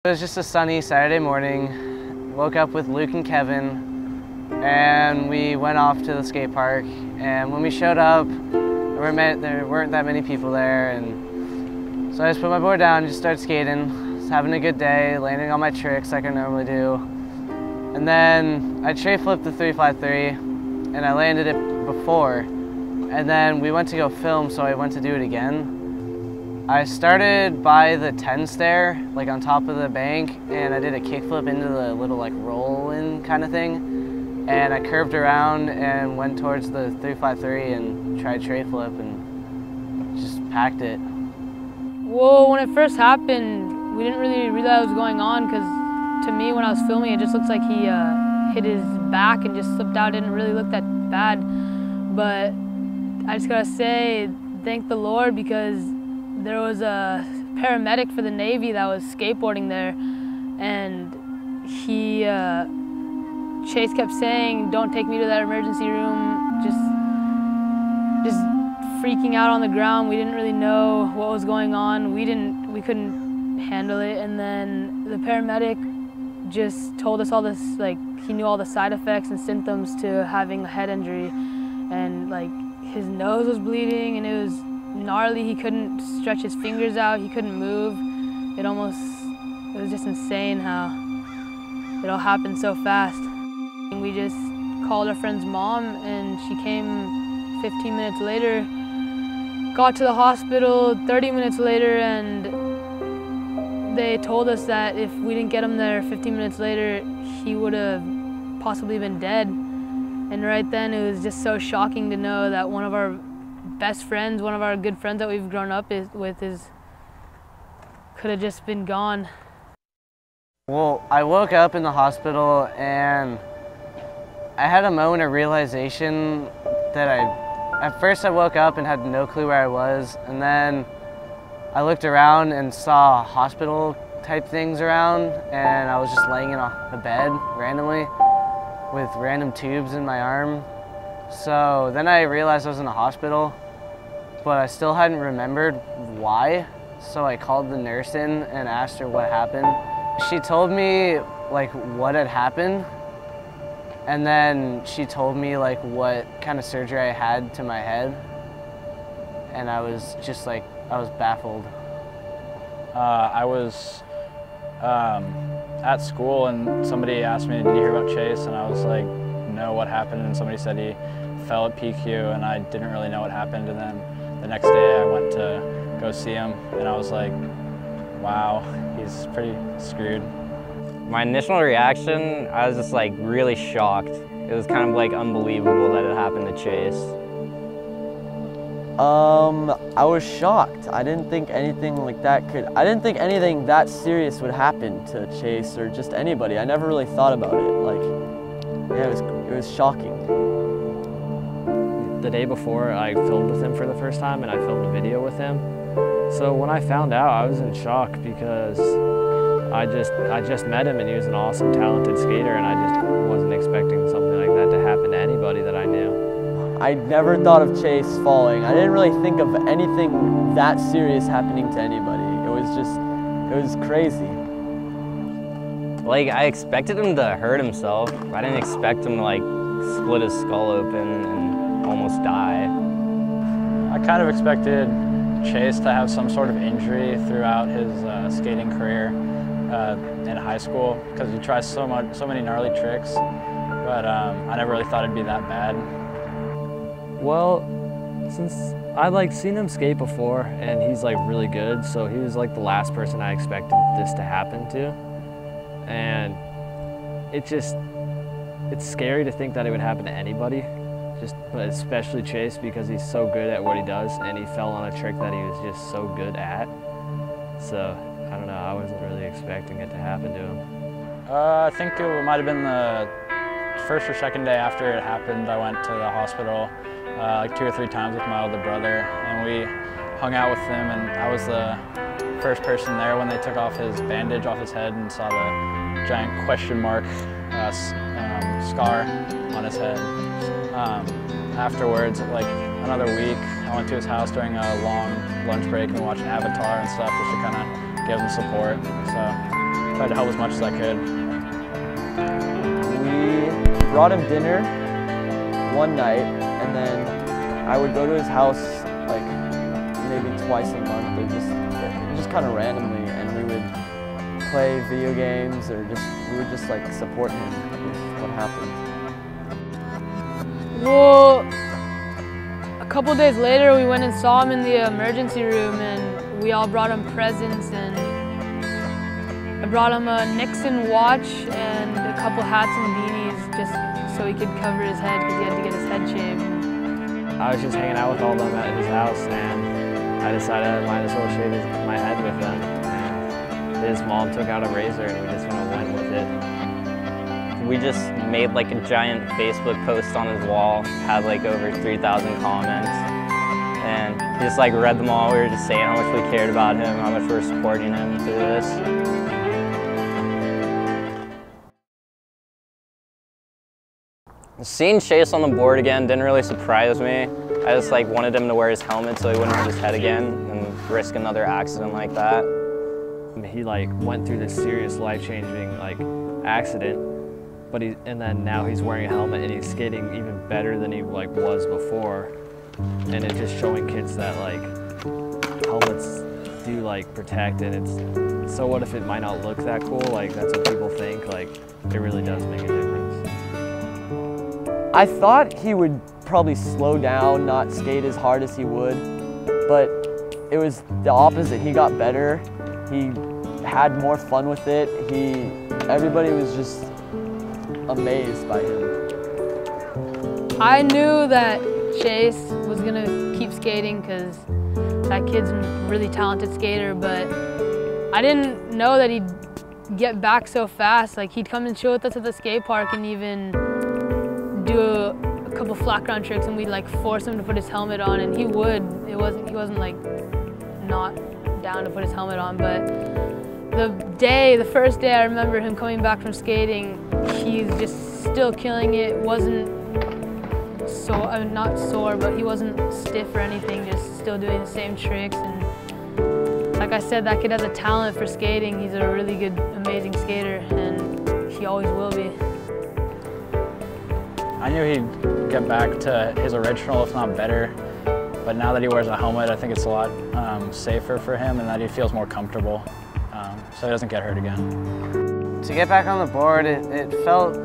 It was just a sunny Saturday morning. Woke up with Luke and Kevin, and we went off to the skate park. And when we showed up, there weren't that many people there, and so I just put my board down and just started skating. Just having a good day, landing on my tricks like I normally do. And then I tray flipped the 353, and I landed it before. And then we went to go film, so I went to do it again. I started by the 10 stair, like on top of the bank, and I did a kickflip into the little like roll-in kind of thing. And I curved around and went towards the 353 and tried tray flip and just packed it. Well, when it first happened, we didn't really realize what was going on, because to me, when I was filming, it just looks like he hit his back and just slipped out. It didn't really look that bad. But I just gotta say, thank the Lord, because there was a paramedic for the Navy that was skateboarding there, and Chase kept saying, "Don't take me to that emergency room," just freaking out on the ground. We didn't really know what was going on. We couldn't handle it. And then the paramedic just told us all this, like, he knew all the side effects and symptoms to having a head injury, and like his nose was bleeding and it was gnarly. He couldn't stretch his fingers out, he couldn't move. It was just insane how it all happened so fast. We just called our friend's mom, and she came 15 minutes later, got to the hospital 30 minutes later, and they told us that if we didn't get him there 15 minutes later, he would have possibly been dead. And right then it was just so shocking to know that one of our best friends, one of our good friends that we've grown up with, could have just been gone. Well, I woke up in the hospital and I had a moment of realization that at first I woke up and had no clue where I was, and then I looked around and saw hospital type things around, and I was just laying in a bed randomly with random tubes in my arm. So then I realized I was in a hospital, but I still hadn't remembered why. So I called the nurse in and asked her what happened. She told me like what had happened, and then she told me like what kind of surgery I had to my head, and I was just like, I was baffled. I was at school and somebody asked me, "Did you hear about Chase?" And I was like, "No, what happened?" And somebody said he fell at PQ, and I didn't really know what happened. And then the next day I went to go see him, and I was like, wow, he's pretty screwed. My initial reaction, I was just like really shocked. It was kind of like unbelievable that it happened to Chase. I was shocked. I didn't think anything like that I didn't think anything that serious would happen to Chase or just anybody. I never really thought about it. Like, yeah, it was shocking. The day before, I filmed with him for the first time, and I filmed a video with him. So when I found out, I was in shock, because I just met him, and he was an awesome, talented skater, and I just wasn't expecting something like that to happen to anybody that I knew. I never thought of Chase falling. I didn't really think of anything that serious happening to anybody. It was crazy. Like, I expected him to hurt himself. I didn't expect him to like split his skull open and almost die. I kind of expected Chase to have some sort of injury throughout his skating career in high school, because he tries so many gnarly tricks, but I never really thought it'd be that bad. Well, since I'd like seen him skate before, and he's like really good, so he was like the last person I expected this to happen to. And it's scary to think that it would happen to anybody, but especially Chase, because he's so good at what he does, and he fell on a trick that he was just so good at. So, I don't know, I wasn't really expecting it to happen to him. I think it might have been the first or second day after it happened. I went to the hospital like 2 or 3 times with my older brother, and we hung out with him, and I was the first person there when they took off his bandage off his head and saw the giant question mark scar on his head. Afterwards, like another week, I went to his house during a long lunch break and we watched Avatar and stuff just to kind of give him support. So tried to help as much as I could. We brought him dinner one night, and then I would go to his house like maybe twice a month, or just kind of randomly, and we would play video games, or we would just like support him with what happened. Well, a couple days later, we went and saw him in the emergency room, and we all brought him presents, and I brought him a Nixon watch and a couple hats and beanies just so he could cover his head because he had to get his head shaved. I was just hanging out with all of them at his house, and I decided I might as well shave my head with them. And his mom took out a razor, and we just went with it. We just made like a giant Facebook post on his wall, had like over 3,000 comments, and just like read them all. We were just saying how much we cared about him, how much we were supporting him through this. Seeing Chase on the board again didn't really surprise me. I just like wanted him to wear his helmet so he wouldn't hit his head again and risk another accident like that. He like went through this serious life-changing like accident, but and then now he's wearing a helmet and he's skating even better than he like was before. And it's just showing kids that like helmets do like protect, and it's so what if it might not look that cool, like that's what people think, like it really does make a difference. I thought he would probably slow down, not skate as hard as he would, but it was the opposite. He got better. He had more fun with it. Everybody was just amazed by him. I knew that Chase was gonna keep skating because that kid's a really talented skater, but I didn't know that he'd get back so fast. Like he'd come and chill with us at the skate park and even do a couple flat ground tricks, and we'd like force him to put his helmet on, and he would. He wasn't like not down to put his helmet on, but the first day I remember him coming back from skating, he's just still killing it. Wasn't sore, not sore, but he wasn't stiff or anything, just still doing the same tricks. And like I said, that kid has a talent for skating. He's a really good, amazing skater, and he always will be. I knew he'd get back to his original, if not better, but now that he wears a helmet, I think it's a lot safer for him, and that he feels more comfortable, so he doesn't get hurt again. To get back on the board, it felt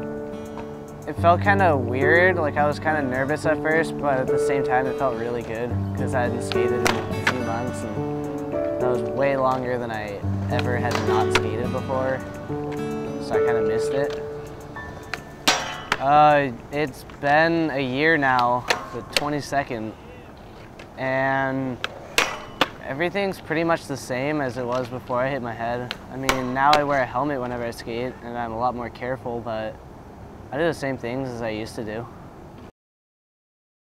kind of weird. Like I was kind of nervous at first, but at the same time it felt really good because I hadn't skated in a few months, and that was way longer than I ever had not skated before, so I kind of missed it. It's been a year now, the 22nd, and everything's pretty much the same as it was before I hit my head. I mean, now I wear a helmet whenever I skate, and I'm a lot more careful, but I do the same things as I used to do.